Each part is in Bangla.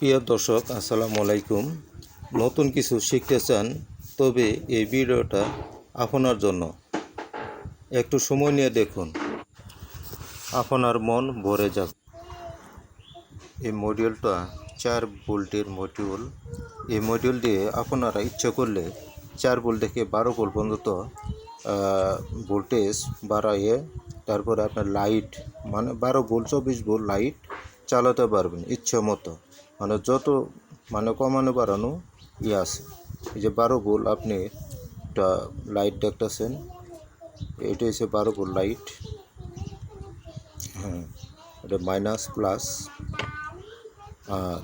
প্রিয় দর্শক, আসসালামু আলাইকুম। নতুন কিছু শিখতে চান, তবে এই ভিডিওটা আপনার জন্য। একটু সময় নিয়ে দেখুন, আপনার মন ভরে যাবে। এই মডিউলটা 4 ভোল্টের মডিউল। এই মডিউল দিয়ে আপনারা ইচ্ছে করলে 4 ভোল্ট থেকে 12 ভোল্ট পর্যন্ত ভোল্টেজ বাড়াইয়ে তারপরে আপনার লাইট মানে 12 ভোল্ট 24 ভোল্ট লাইট চালাতে পারবেন ইচ্ছে মতো। মানে যত কমানো বাড়ানো আছে। এই যে 12 ভোল্ট আপনি একটা লাইট দেখতেছেন, এটা হচ্ছে 12 ভোল্ট লাইট। হ্যাঁ, এটা মাইনাস প্লাস। আর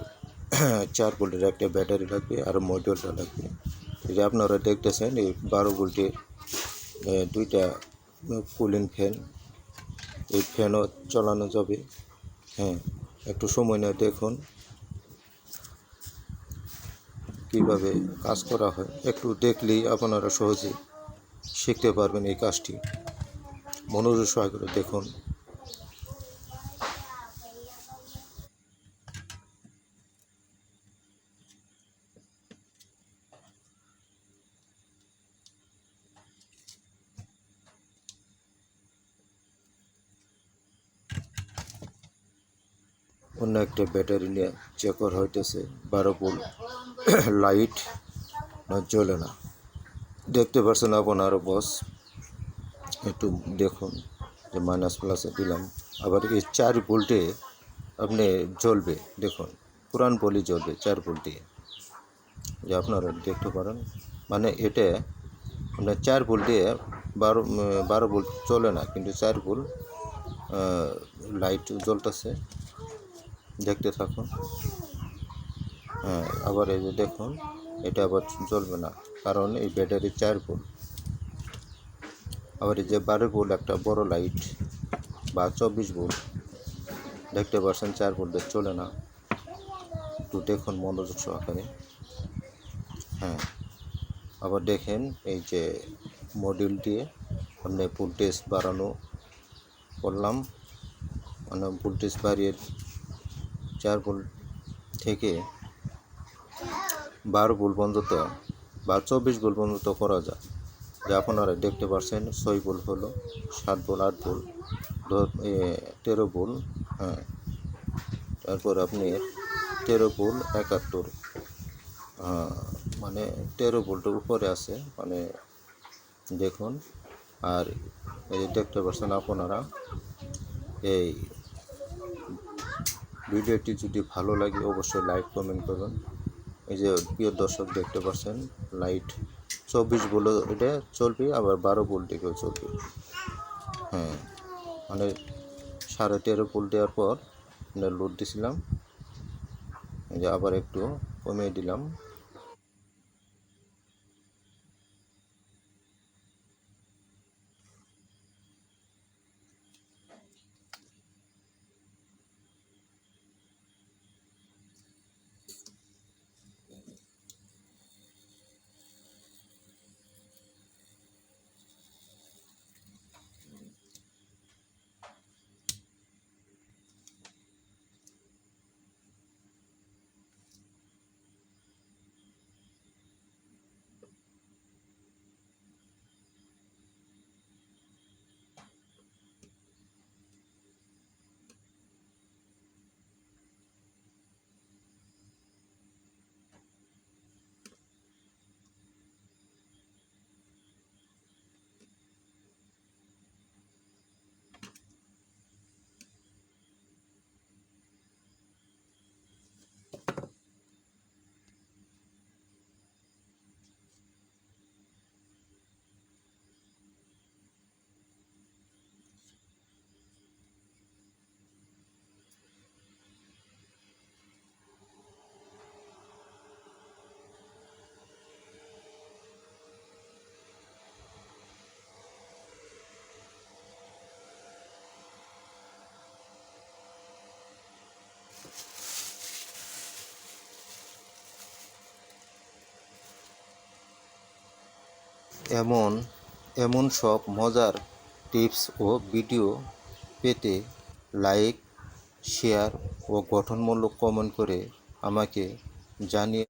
4 ভোল্টের একটা ব্যাটারি লাগবে আর মডিউলটা লাগবে। এই যে আপনারা দেখতেছেন, এই 12 ভোল্টের দুইটা কুলিং ফ্যান, এই ফ্যানও চালানো যাবে। হ্যাঁ, একটু সময় নিয়ে দেখুন কীভাবে কাজ করা হয়। একটু দেখলেই আপনারা সহজে শিখতে পারবেন এই কাজটি। মনোযোগ সহকারে দেখুন। অন্য একটা ব্যাটারি নিয়ে চেক করা হইতেছে। 12 ভোল্ট লাইট জ্বলে না, দেখতে পাচ্ছেন আপনার বস। একটু দেখুন যে মাইনাস প্লাসে দিলাম, আবার এই 4 ভোল্টে আপনি জ্বলবে। দেখুন পুরান বলি জ্বলবে 4 ভোল্ট দিয়ে, যে আপনারা দেখতে পারেন। মানে এটা আপনার 4 ভোল্ট দিয়ে 12 ভোল্ট চলে না, কিন্তু 4 ভোল্ট লাইট জ্বলতেছে। দেখতে থাকুন। হ্যাঁ, আবার এই যে দেখুন, এটা আবার জ্বলবে না, কারণ এই ব্যাটারি 4 ভোল্ট। আবার এই যে 12 ভোল্ট একটা বড় লাইট বা 24 ভোল্ট দেখতে পাচ্ছেন, 4 ভোল্টে চলে না। একটু দেখুন মনোযোগ সহকারে। হ্যাঁ, আবার দেখেন এই যে মডিউল দিয়ে আপনি ভোল্টেজ বাড়ানো করলাম, মানে ভোল্টেজ বাড়িয়ে 4 ভোল্ট থেকে 12 ভোল্ট পর্যন্ত বা 24 ভোল্ট পর্যন্ত করা যায়। যে আপনারা দেখতে পাচ্ছেন 6 ভোল্ট হলো, 7 ভোল্ট, 8 ভোল্ট, 13 ভোল্ট। হ্যাঁ, তারপর আপনি 13 ভোল্ট 71, মানে 13 ভোল্টের উপরে আছে। মানে দেখুন। আর এই দেখতে পাচ্ছেন আপনারা, এই ভিডিওটি যদি ভালো লাগে অবশ্যই লাইক কমেন্ট করুন। এই যে প্রিয় দর্শক দেখতে পাচ্ছেন, লাইট 24 ভোল্ট এটা চলবে, আবার 12 ভোল্ট থেকেও চলবে। হ্যাঁ, মানে 13.5 ভোল্ট দেওয়ার পর লোড দিছিলাম, এই যে আবার একটু কমিয়ে দিলাম। এমন সব মজার টিপস ও ভিডিও পেতে লাইক, শেয়ার ও গঠনমূলক কমেন্ট করে আমাকে জানিয়ে